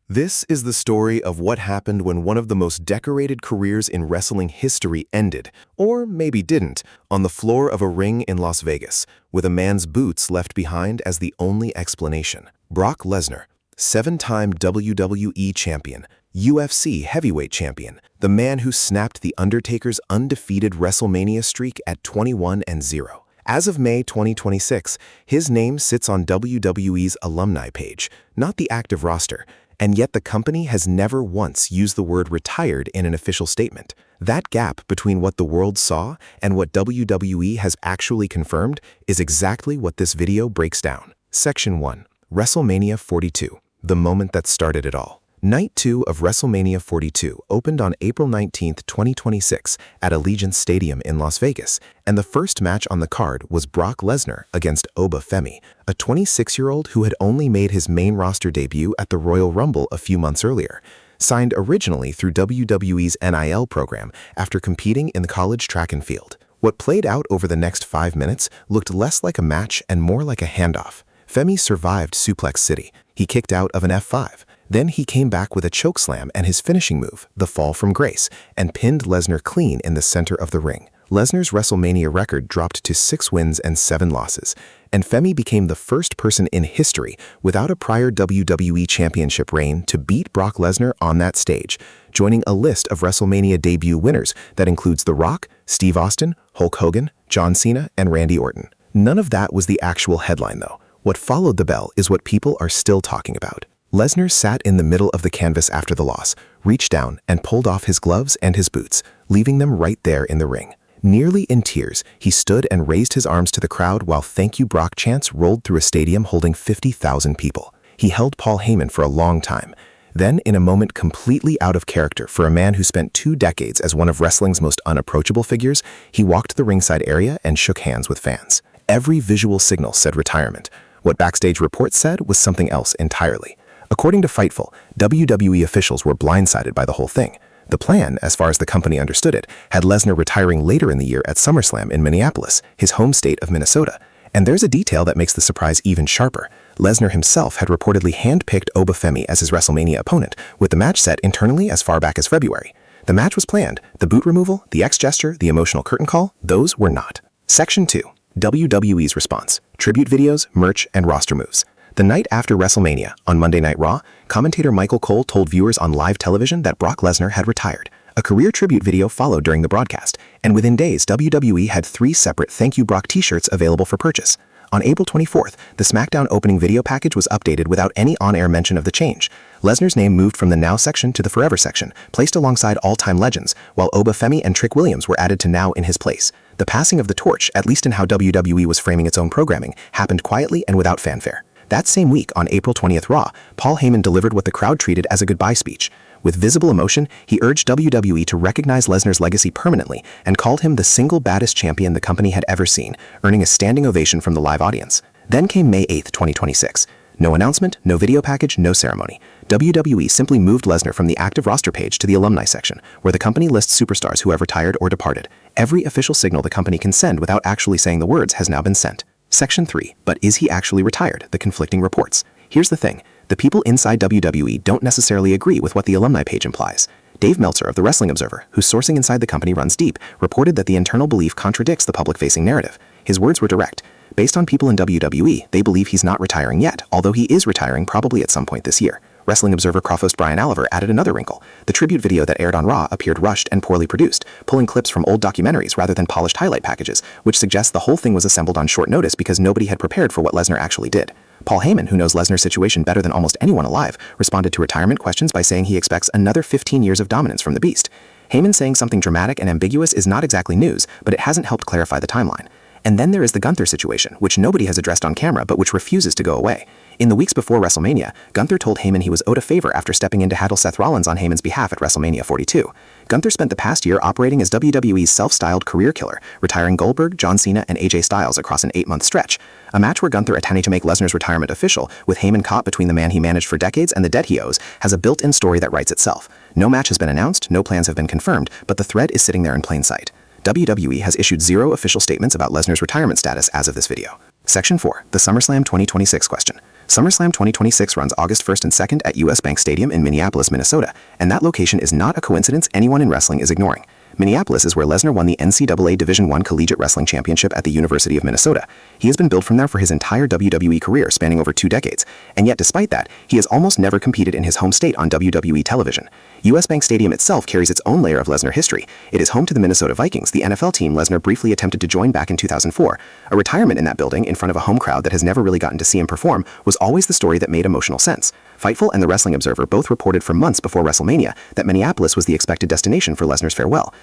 This is the story of what happened when one of the most decorated careers in wrestling history ended, or maybe didn't, on the floor of a ring in Las Vegas, with a man's boots left behind as the only explanation. Brock Lesnar, seven-time WWE champion, UFC heavyweight champion, the man who snapped The Undertaker's undefeated WrestleMania streak at 21-0. As of May 2026, his name sits on WWE's alumni page, not the active roster, and yet the company has never once used the word retired in an official statement. That gap between what the world saw and what WWE has actually confirmed is exactly what this video breaks down. Section 1. WrestleMania 42, the moment that started it all. Night 2 of WrestleMania 42 opened on April 19, 2026 at Allegiant Stadium in Las Vegas, and the first match on the card was Brock Lesnar against Femi, a 26-year-old who had only made his main roster debut at the Royal Rumble a few months earlier. Signed originally through WWE's NIL program after competing in the college track and field. What played out over the next 5 minutes looked less like a match and more like a handoff. Femi survived Suplex City. He kicked out of an F5. Then he came back with a chokeslam and his finishing move, the Fall from Grace, and pinned Lesnar clean in the center of the ring. Lesnar's WrestleMania record dropped to 6 wins and 7 losses, and Femi became the first person in history without a prior WWE Championship reign to beat Brock Lesnar on that stage, joining a list of WrestleMania debut winners that includes The Rock, Steve Austin, Hulk Hogan, John Cena, and Randy Orton. None of that was the actual headline, though. What followed the bell is what people are still talking about. Lesnar sat in the middle of the canvas after the loss, reached down and pulled off his gloves and his boots, leaving them right there in the ring. Nearly in tears, he stood and raised his arms to the crowd while "Thank you, Brock" chants rolled through a stadium holding 50,000 people. He held Paul Heyman for a long time. Then, in a moment completely out of character for a man who spent 2 decades as one of wrestling's most unapproachable figures, he walked the ringside area and shook hands with fans. Every visual signal said retirement. What backstage reports said was something else entirely. According to Fightful, WWE officials were blindsided by the whole thing. The plan, as far as the company understood it, had Lesnar retiring later in the year at SummerSlam in Minneapolis, his home state of Minnesota. And there's a detail that makes the surprise even sharper. Lesnar himself had reportedly handpicked Femi as his WrestleMania opponent, with the match set internally as far back as February. The match was planned. The boot removal, the X gesture, the emotional curtain call, those were not. Section 2. WWE's response. Tribute videos, merch, and roster moves. The night after WrestleMania, on Monday Night Raw, commentator Michael Cole told viewers on live television that Brock Lesnar had retired. A career tribute video followed during the broadcast, and within days, WWE had 3 separate Thank You Brock t-shirts available for purchase. On April 24th, the SmackDown opening video package was updated without any on-air mention of the change. Lesnar's name moved from the Now section to the Forever section, placed alongside all-time legends, while Femi and Trick Williams were added to Now in his place. The passing of the torch, at least in how WWE was framing its own programming, happened quietly and without fanfare. That same week, on April 20th Raw, Paul Heyman delivered what the crowd treated as a goodbye speech. With visible emotion, he urged WWE to recognize Lesnar's legacy permanently and called him the single baddest champion the company had ever seen, earning a standing ovation from the live audience. Then came May 8th, 2026. No announcement, no video package, no ceremony. WWE simply moved Lesnar from the active roster page to the alumni section, where the company lists superstars who have retired or departed. Every official signal the company can send without actually saying the words has now been sent. Section 3. But is he actually retired? The conflicting reports. Here's the thing. The people inside WWE don't necessarily agree with what the alumni page implies. Dave Meltzer of the Wrestling Observer, whose sourcing inside the company runs deep, reported that the internal belief contradicts the public-facing narrative. His words were direct. Based on people in WWE, they believe he's not retiring yet, although he is retiring probably at some point this year. Wrestling Observer host Brian Oliver added another wrinkle. The tribute video that aired on Raw appeared rushed and poorly produced, pulling clips from old documentaries rather than polished highlight packages, which suggests the whole thing was assembled on short notice because nobody had prepared for what Lesnar actually did. Paul Heyman, who knows Lesnar's situation better than almost anyone alive, responded to retirement questions by saying he expects another 15 years of dominance from the Beast. Heyman saying something dramatic and ambiguous is not exactly news, but it hasn't helped clarify the timeline. And then there is the Gunther situation, which nobody has addressed on camera but which refuses to go away. In the weeks before WrestleMania, Gunther told Heyman he was owed a favor after stepping in to handle Seth Rollins on Heyman's behalf at WrestleMania 42. Gunther spent the past year operating as WWE's self-styled career killer, retiring Goldberg, John Cena, and AJ Styles across an 8-month stretch. A match where Gunther attempting to make Lesnar's retirement official, with Heyman caught between the man he managed for decades and the debt he owes, has a built-in story that writes itself. No match has been announced, no plans have been confirmed, but the thread is sitting there in plain sight. WWE has issued 0 official statements about Lesnar's retirement status as of this video. Section 4. The SummerSlam 2026 question. SummerSlam 2026 runs August 1st and 2nd at US Bank Stadium in Minneapolis, Minnesota, and that location is not a coincidence anyone in wrestling is ignoring. Minneapolis is where Lesnar won the NCAA Division I Collegiate Wrestling Championship at the University of Minnesota. He has been billed from there for his entire WWE career, spanning over 2 decades, and yet despite that, he has almost never competed in his home state on WWE television. US Bank Stadium itself carries its own layer of Lesnar history. It is home to the Minnesota Vikings, the NFL team Lesnar briefly attempted to join back in 2004. A retirement in that building, in front of a home crowd that has never really gotten to see him perform, was always the story that made emotional sense. Fightful and the Wrestling Observer both reported for months before WrestleMania that Minneapolis was the expected destination for Lesnar's farewell.